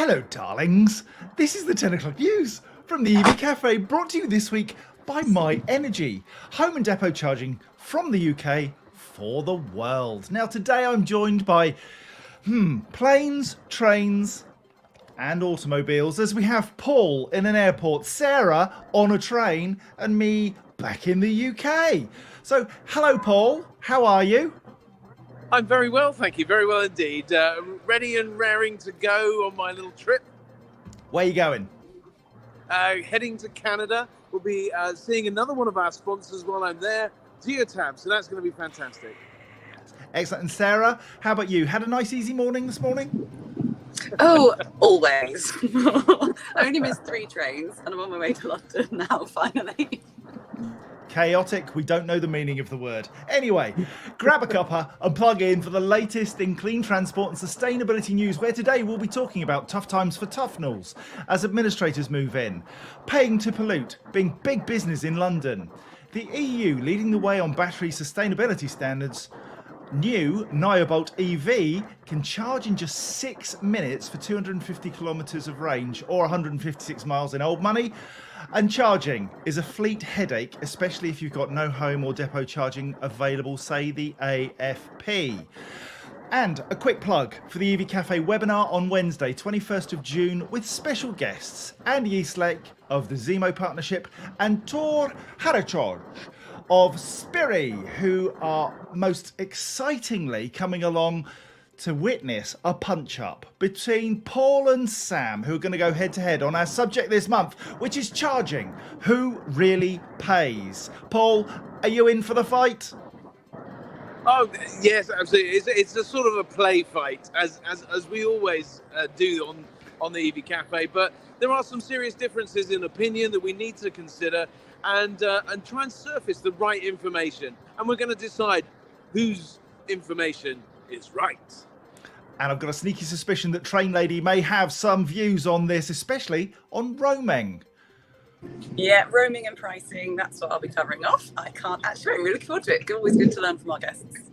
Hello, darlings. This is the 10 o'clock news from the EV Café, brought to you this week by My Energy, home and depot charging from the UK for the world. Now, today I'm joined by planes, trains, and automobiles, as we have Paul in an airport, Sarah on a train, and me back in the UK. So, hello, Paul. How are you? I'm very well, thank you. Very well indeed. Ready and raring to go on my little trip. Where are you going? Heading to Canada. We'll be seeing another one of our sponsors while I'm there, Geotab. So that's going to be fantastic. Excellent. And Sarah, how about you? Had a nice, easy morning this morning? Oh, always. I only missed 3 trains and I'm on my way to London now, finally. Chaotic, we don't know the meaning of the word. Anyway, grab a cuppa and plug in for the latest in clean transport and sustainability news, where today we'll be talking about tough times for Tuffnells as administrators move in, paying to pollute being big business in London, the EU leading the way on battery sustainability standards. New Niobolt EV can charge in just 6 minutes for 250 kilometres of range, or 156 miles in old money. And charging is a fleet headache, especially if you've got no home or depot charging available, say the AFP. And a quick plug for the EV Cafe webinar on Wednesday, 21st of June, with special guests Andy Eastlake of the Zemo Partnership and Tor Harachorj of Spiri, who are most excitingly coming along to witness a punch-up between Paul and Sam, who are going to go head-to-head on our subject this month, which is charging. Who really pays? Paul, are you in for the fight? Oh, yes, absolutely. It's a sort of a play fight, as we always do on the EV Cafe, but there are some serious differences in opinion that we need to consider and try and surface the right information. And we're going to decide whose information is right. And I've got a sneaky suspicion that Train Lady may have some views on this, especially on roaming. Yeah, roaming and pricing, that's what I'll be covering off. I'm really looking forward to it. Always good to learn from our guests.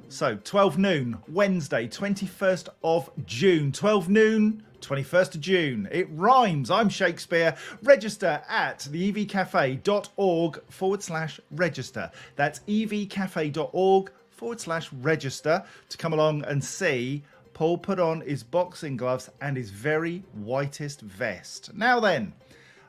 So, 12 noon, Wednesday, 21st of June. 12 noon, 21st of June. It rhymes. I'm Shakespeare. Register at theevcafe.org/register. That's evcafe.org/register to come along and see Paul put on his boxing gloves and his very whitest vest. Now then,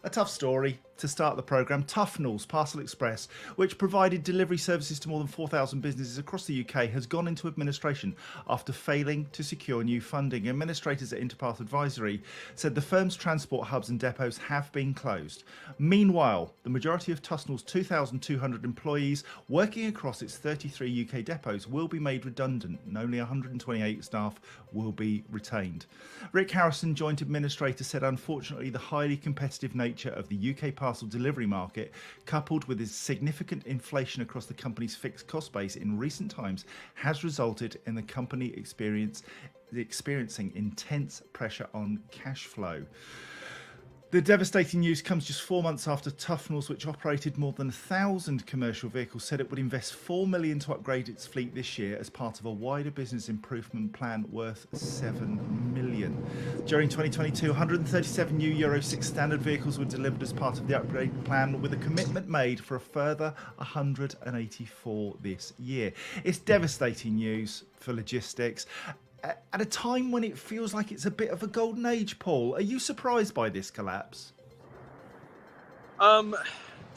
a tough story to start the programme. Tuffnells Parcel Express, which provided delivery services to more than 4,000 businesses across the UK, has gone into administration after failing to secure new funding. Administrators at Interpath Advisory said the firm's transport hubs and depots have been closed. Meanwhile, the majority of Tuffnells' 2,200 employees working across its 33 UK depots will be made redundant, and only 128 staff will be retained. Rick Harrison, joint administrator, said unfortunately the highly competitive nature of the UK parcel delivery market, coupled with its significant inflation across the company's fixed cost base in recent times, has resulted in the company experiencing intense pressure on cash flow. The devastating news comes just 4 months after Tuffnells, which operated more than 1,000 commercial vehicles, said it would invest $4 million to upgrade its fleet this year as part of a wider business improvement plan worth $7 million. During 2022, 137 new Euro 6 standard vehicles were delivered as part of the upgrade plan, with a commitment made for a further 184 this year. It's devastating news for logistics at a time when it feels like it's a bit of a golden age. Paul, are you surprised by this collapse? Do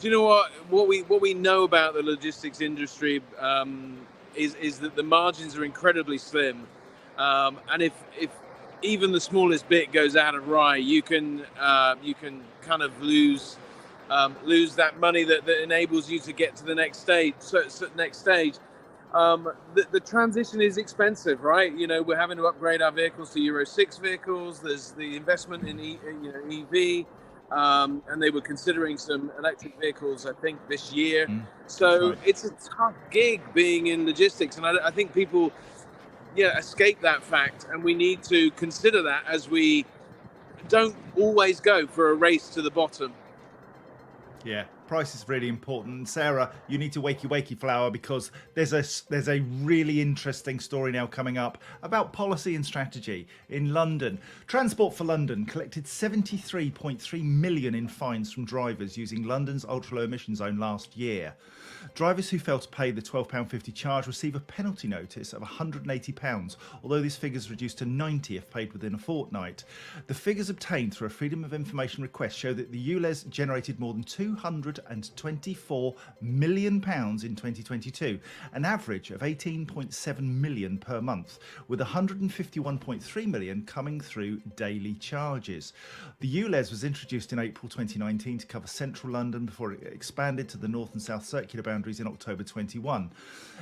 you know what we know about the logistics industry is that the margins are incredibly slim, and if even the smallest bit goes out of rye, you can kind of lose that money that enables you to get to the next stage. The transition is expensive, right? You know, we're having to upgrade our vehicles to Euro 6 vehicles. There's the investment in EV, and they were considering some electric vehicles, I think, this year. So right. It's a tough gig being in logistics, and I think people escape that fact, and we need to consider that as we don't always go for a race to the bottom. Yeah, price is really important. And Sarah, you need to wakey flower, because there's a really interesting story now coming up about policy and strategy in London. Transport for London collected 73.3 million in fines from drivers using London's ultra-low emission zone last year. Drivers who fail to pay the £12.50 charge receive a penalty notice of £180, although this figure is reduced to £90 if paid within a fortnight. The figures obtained through a Freedom of Information request show that the ULEZ generated more than £224 million in 2022, an average of 18.7 million per month, with 151.3 million coming through daily charges. The ULEZ was introduced in April 2019 to cover central London before it expanded to the north and south circular boundaries in October 21.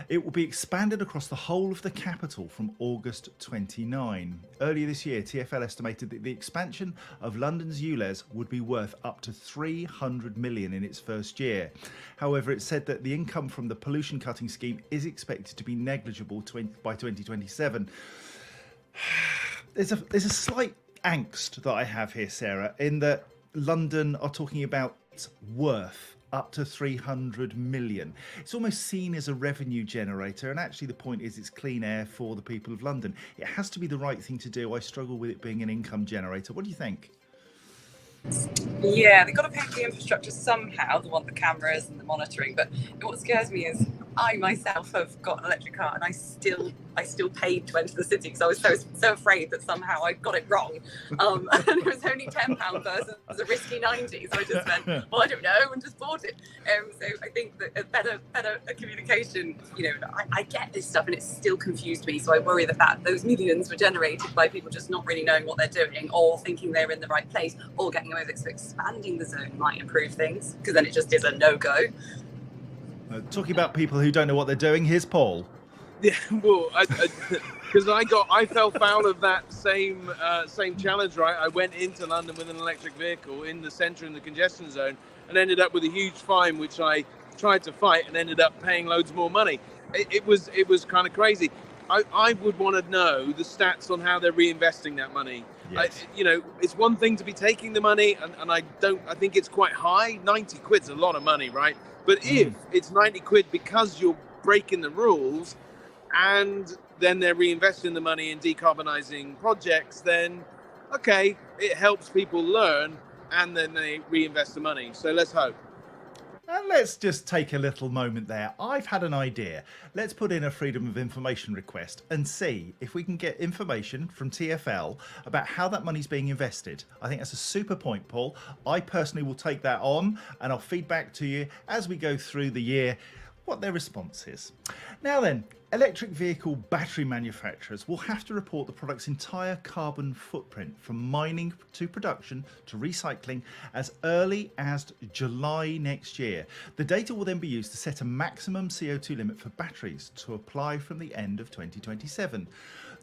It will be expanded across the whole of the capital from August 29. Earlier this year, TfL estimated that the expansion of London's ULEZ would be worth up to 300 million in its first year. However, it said that the income from the pollution cutting scheme is expected to be negligible by 2027. There's a slight angst that I have here, Sarah, in that London are talking about worth up to 300 million. It's almost seen as a revenue generator, and actually the point is it's clean air for the people of London. It has to be the right thing to do. I struggle with it being an income generator. What do you think? Yeah, they've got to pay for the infrastructure somehow. They want the cameras and the monitoring. But what scares me is I myself have got an electric car, and I still paid to enter the city because I was so afraid that somehow I got it wrong. And it was only £10 versus a risky 90. So I just went, well, I don't know, and just bought it. So I think that a better communication, I get this stuff and it still confused me. So I worry that those millions were generated by people just not really knowing what they're doing, or thinking they're in the right place, or getting away with it. So expanding the zone might improve things, because then it just is a no-go. Talking about people who don't know what they're doing, here's Paul. Yeah, well, because I fell foul of that same challenge, right? I went into London with an electric vehicle in the centre in the congestion zone, and ended up with a huge fine, which I tried to fight, and ended up paying loads more money. It was kind of crazy. I would want to know the stats on how they're reinvesting that money. Yes. It's one thing to be taking the money, and I think it's quite high. 90 quid's a lot of money, right? But if it's 90 quid because you're breaking the rules, and then they're reinvesting the money in decarbonising projects, then okay, it helps people learn, and then they reinvest the money. So let's hope. And let's just take a little moment there. I've had an idea. Let's put in a Freedom of Information request and see if we can get information from TfL about how that money's being invested. I think that's a super point, Paul. I personally will take that on, and I'll feed back to you as we go through the year what their response is. Now then, electric vehicle battery manufacturers will have to report the product's entire carbon footprint, from mining to production to recycling, as early as July next year. The data will then be used to set a maximum CO2 limit for batteries to apply from the end of 2027.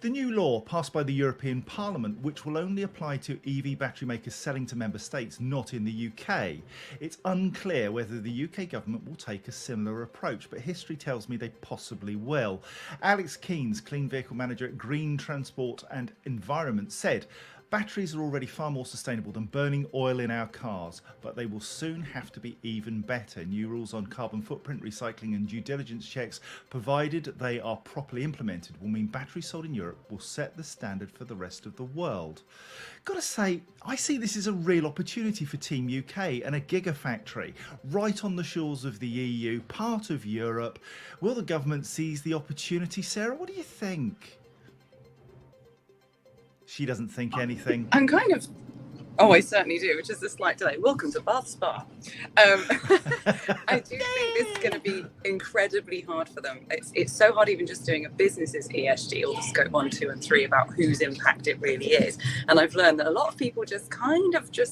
The new law passed by the European Parliament, which will only apply to EV battery makers selling to member states, not in the UK. It's unclear whether the UK government will take a similar approach, but history tells me they possibly will. Alex Keynes, Clean Vehicle Manager at Green Transport and Environment, said, "Batteries are already far more sustainable than burning oil in our cars, but they will soon have to be even better. New rules on carbon footprint, recycling and due diligence checks, provided they are properly implemented, will mean batteries sold in Europe will set the standard for the rest of the world." Gotta say, I see this as a real opportunity for Team UK and a gigafactory right on the shores of the EU, part of Europe. Will the government seize the opportunity, Sarah? What do you think? She doesn't think anything. I'm kind of... Oh, I certainly do, which is a slight delay. Welcome to Bath Spa. I do think this is going to be incredibly hard for them. It's so hard even just doing a business's ESG, or the scope 1, 2 and 3, about whose impact it really is. And I've learned that a lot of people just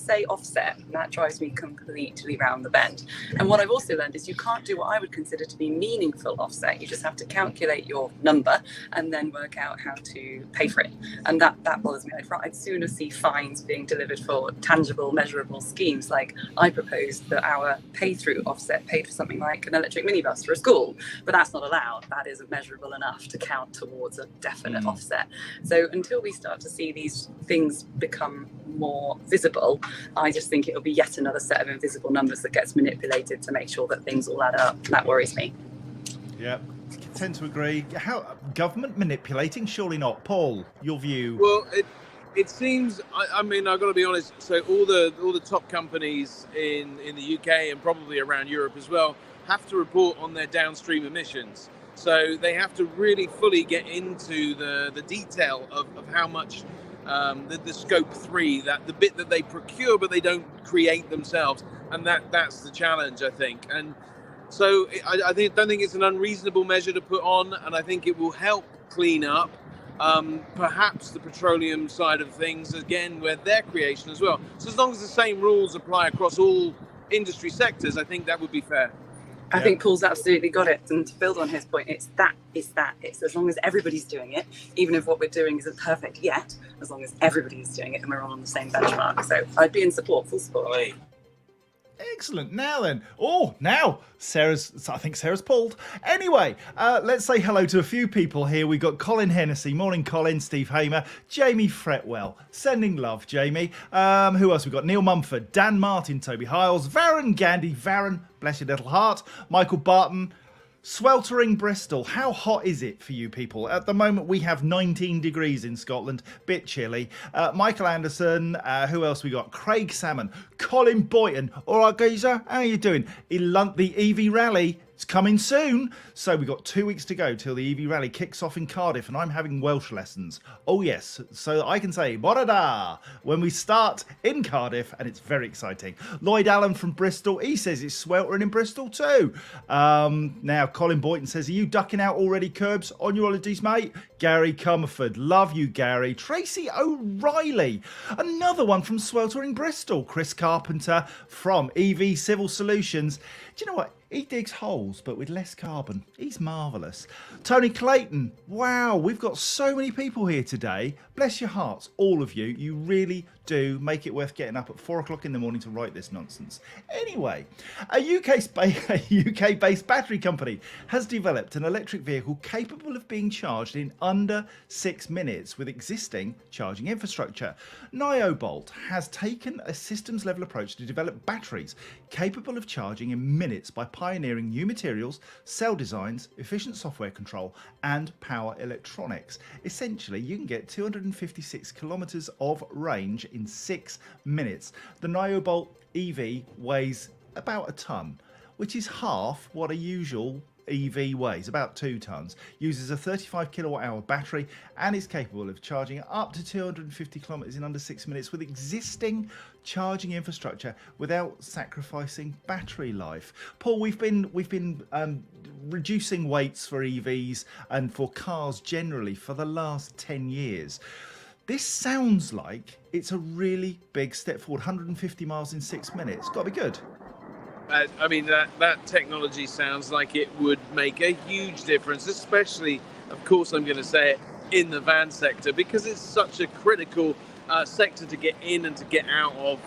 say offset, and that drives me completely round the bend. And what I've also learned is you can't do what I would consider to be meaningful offset. You just have to calculate your number and then work out how to pay for it. And that bothers me. I'd sooner see fines being delivered for or tangible, measurable schemes. Like I proposed that our pay-through offset paid for something like an electric minibus for a school, but that's not allowed. That isn't measurable enough to count towards a definite offset. So until we start to see these things become more visible, I just think it'll be yet another set of invisible numbers that gets manipulated to make sure that things all add up. That worries me. Yeah, tend to agree. How government manipulating? Surely not. Paul, your view? Well, it seems. I mean, I've got to be honest. So all the top companies in the UK and probably around Europe as well have to report on their downstream emissions. So they have to really fully get into the detail of how much the scope 3, that the bit that they procure but they don't create themselves, and that's the challenge, I think. And so I don't think it's an unreasonable measure to put on, and I think it will help clean up perhaps the petroleum side of things, again, with their creation as well. So as long as the same rules apply across all industry sectors, I think that would be fair. I think Paul's absolutely got it. And to build on his point, it's as long as everybody's doing it, even if what we're doing isn't perfect yet, as long as everybody's doing it and we're all on the same benchmark. So I'd be in support, full support. Excellent. Now then. Now I think Sarah's pulled. Anyway, let's say hello to a few people here. We've got Colin Hennessy. Morning, Colin. Steve Hamer. Jamie Fretwell. Sending love, Jamie. Who else? We've got Neil Mumford, Dan Martin, Toby Hiles, Varun Gandhi. Varun, bless your little heart. Michael Barton. Sweltering Bristol. How hot is it for you people? At the moment, we have 19 degrees in Scotland. Bit chilly. Michael Anderson. Who else we got? Craig Salmon. Colin Boyton. All right, geezer. How are you doing? The EV Rally. It's coming soon. So we've got 2 weeks to go till the EV Rally kicks off in Cardiff, and I'm having Welsh lessons. Oh, yes. So I can say, Borada, when we start in Cardiff, and it's very exciting. Lloyd Allen from Bristol, he says it's sweltering in Bristol too. Now, Colin Boyton says, are you ducking out already, Curbs, on your holidays, mate? Gary Comerford, love you, Gary. Tracy O'Reilly, another one from sweltering Bristol. Chris Carpenter from EV Civil Solutions. Do you know what? He digs holes, but with less carbon. He's marvellous. Tony Clayton. Wow, we've got so many people here today. Bless your hearts, all of you. You really do make it worth getting up at 4 o'clock in the morning to write this nonsense. Anyway, a UK-based battery company has developed an electric vehicle capable of being charged in under 6 minutes with existing charging infrastructure. Niobolt has taken a systems-level approach to develop batteries capable of charging in minutes by pioneering new materials, cell designs, efficient software control, and power electronics. Essentially, you can get 256 kilometres of range in 6 minutes. The Niobolt EV weighs about a tonne, which is half what a usual EV weighs, about 2 tonnes, uses a 35 kilowatt hour battery, and is capable of charging up to 250 kilometres in under 6 minutes with existing charging infrastructure without sacrificing battery life. Paul, we've been reducing weights for EVs and for cars generally for the last 10 years. This sounds like it's a really big step forward. 150 miles in 6 minutes. Got to be good. I mean, that technology sounds like it would make a huge difference, especially, of course, I'm going to say it, in the van sector, because it's such a critical sector to get in and to get out of.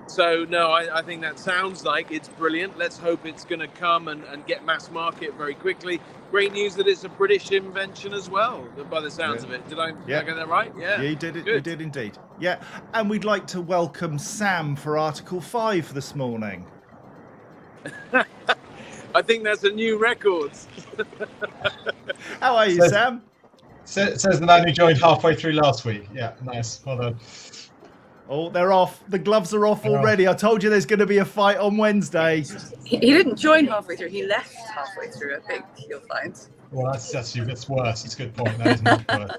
So, no, I think that sounds like it's brilliant. Let's hope it's going to come and get mass market very quickly. Great news that it's a British invention as well, by the sounds of it. Did I get that right? Yeah, you did it. Good. You did indeed. Yeah, and we'd like to welcome Sam for Article 5 this morning. I think that's a new record. How are you, Sam? Says the man who joined halfway through last week. Yeah, nice. Well done. Oh, they're off. The gloves are off already. I told you there's going to be a fight on Wednesday. He didn't join halfway through. He left halfway through, I think you'll find. Well, that's worse. It's a good point. That isn't worse.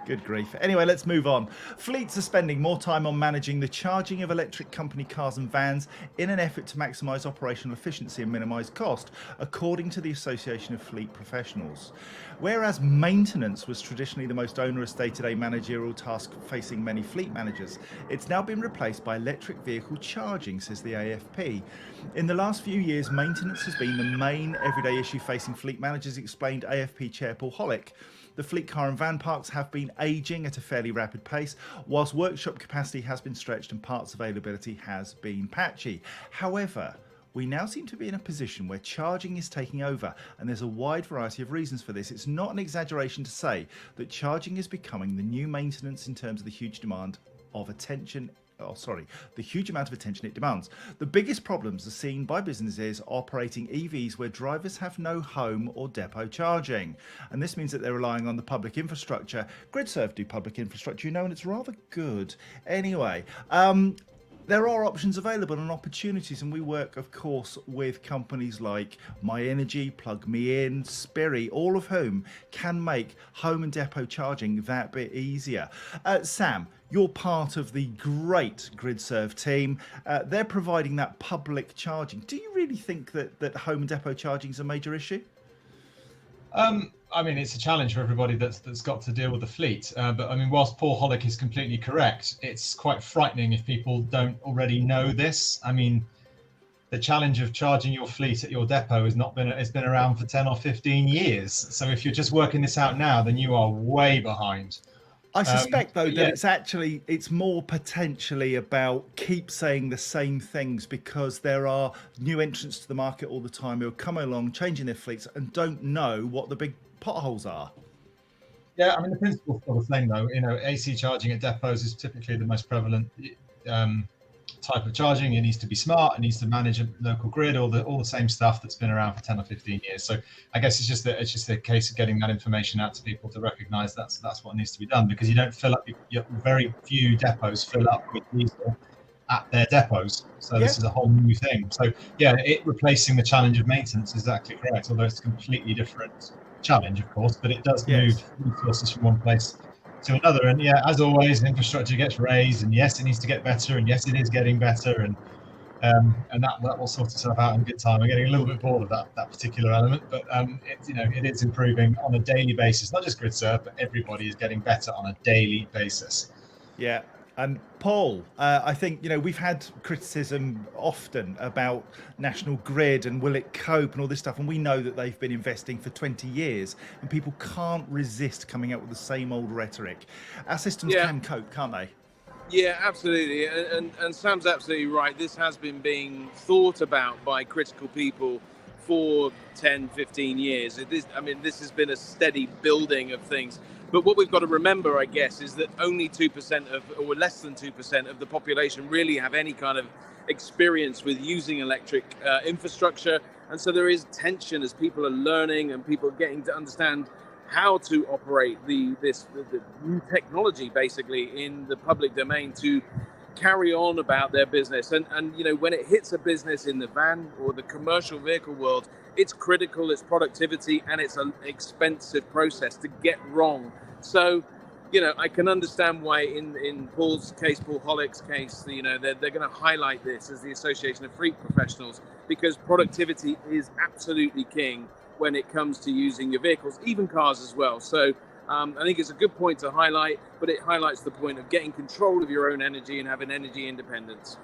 Good grief. Anyway, let's move on. Fleets are spending more time on managing the charging of electric company cars and vans in an effort to maximise operational efficiency and minimise cost, according to the Association of Fleet Professionals. Whereas maintenance was traditionally the most onerous day-to-day managerial task facing many fleet managers, it's now been replaced by electric vehicle charging, says the AFP. In the last few years, maintenance has been the main everyday issue facing fleet managers, explained AFP Chair Paul Hollick. the fleet car and van parks have been ageing at a fairly rapid pace, whilst workshop capacity has been stretched and parts availability has been patchy. However, we now seem to be in a position where charging is taking over, and there's a wide variety of reasons for this. It's not an exaggeration to say that charging is becoming the new maintenance in terms of the huge demand of attention. The huge amount of attention it demands. The biggest problems are seen by businesses operating EVs where drivers have no home or depot charging. And this means that they're relying on the public infrastructure. GridServe do public infrastructure, and it's rather good. Anyway, there are options available and opportunities, and we work, of course, with companies like My Energy, Plug Me In, Spiri, all of whom can make home and depot charging that bit easier. Sam, you're part of the great GridServe team. They're providing that public charging. Do you really think that home and depot charging is a major issue? I mean, it's a challenge for everybody that's got to deal with the fleet. But I mean, whilst Paul Hollick is completely correct, it's quite frightening if people don't already know this. I mean, the challenge of charging your fleet at your depot it's been around for 10 or 15 years. So if you're just working this out now, then you are way behind. I suspect, though, that it's more potentially about keep saying the same things, because there are new entrants to the market all the time who are coming along, changing their fleets, and don't know what the big potholes are. Yeah, I mean, the principle's still the same, though. AC charging at depots is typically the most prevalent type of charging. It needs to be smart. It needs to manage a local grid, all the same stuff that's been around for 10 or 15 years. So I guess it's just a case of getting that information out to people to recognise that's what needs to be done, because you don't fill up very few depots fill up with diesel at their depots. So This is a whole new thing. So replacing the challenge of maintenance is exactly correct, although it's a completely different challenge, of course, but it does move resources from one place to another. And as always, infrastructure gets raised, and yes, it needs to get better, and yes, it is getting better, and that will sort itself out in good time. I'm getting a little bit bored of that particular element, but it is improving on a daily basis. Not just GridServe, but everybody is getting better on a daily basis. Yeah. And Paul, I think, we've had criticism often about National Grid and will it cope and all this stuff. And we know that they've been investing for 20 years and people can't resist coming out with the same old rhetoric. Our systems can cope, can't they? Yeah, absolutely. And Sam's absolutely right. This has been being thought about by critical people for 10, 15 years. This has been a steady building of things. But what we've got to remember, I guess, is that only 2% or less than 2% of the population really have any kind of experience with using electric infrastructure. And so there is tension as people are learning and people are getting to understand how to operate the new technology, basically, in the public domain to carry on about their business. And when it hits a business in the van or the commercial vehicle world, it's critical, it's productivity, and it's an expensive process to get wrong. So, I can understand why in Paul's case, Paul Hollick's case, they're going to highlight this as the Association of Fleet Professionals, because productivity is absolutely king when it comes to using your vehicles, even cars as well. So I think it's a good point to highlight, but it highlights the point of getting control of your own energy and having energy independence.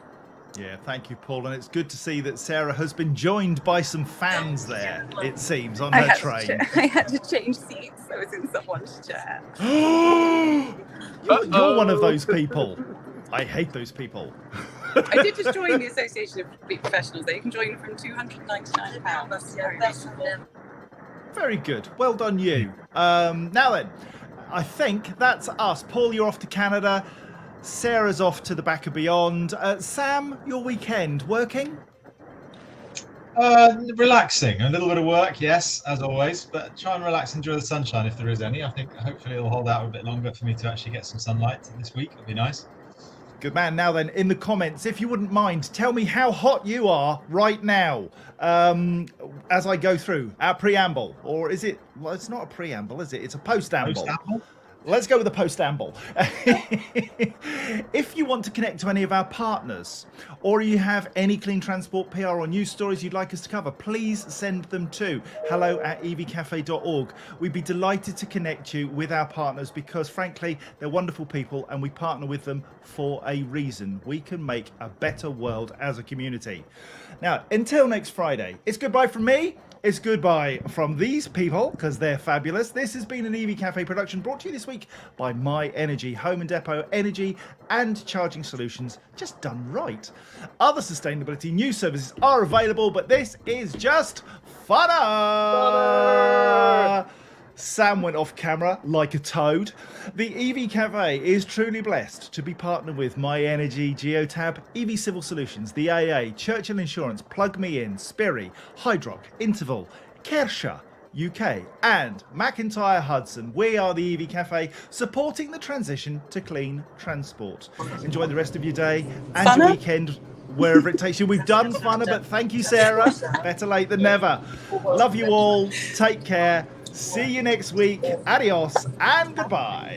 Yeah, thank you, Paul. And it's good to see that Sarah has been joined by some fans there, it seems, on her train. I had to change seats. I was in someone's chair. You're one of those people. I hate those people. I did just join the Association of Fleet Professionals. They can join from £299. Very good. Well done, you. Now then, I think that's us. Paul, you're off to Canada. Sarah's off to the back of beyond. Sam, your weekend working? Relaxing. A little bit of work, yes, as always, but try and relax, enjoy the sunshine if there is any. I think hopefully it'll hold out a bit longer for me to actually get some sunlight this week. It'll be nice. Good man. Now then, in the comments, if you wouldn't mind, tell me how hot you are right now as I go through our preamble. Or is it? Well, it's not a preamble, is it? It's a post-amble. let's go with the post-amble. If you want to connect to any of our partners, or you have any clean transport PR or news stories you'd like us to cover, please send them to hello@evcafe.org. We'd be delighted to connect you with our partners because, frankly, they're wonderful people and we partner with them for a reason. We can make a better world as a community. Now, until next Friday, it's goodbye from me. It's goodbye from these people because they're fabulous. This has been an EV Cafe production brought to you this week by My Energy, home and depot energy and charging solutions just done right. Other sustainability news services are available, but this is just funner. Sam went off camera like a toad. The EV Cafe is truly blessed to be partnered with My Energy, Geotab, EV Civil Solutions, the AA, Churchill Insurance, Plug Me In, Spiri, Hydrock, Interval, Kersha, UK, and McIntyre Hudson. We are the EV Cafe, supporting the transition to clean transport. Enjoy the rest of your day and your weekend, wherever it takes you. We've done funner, but thank you, Sarah. Better late than never. Love you all. Take care. See you next week. Adios and goodbye.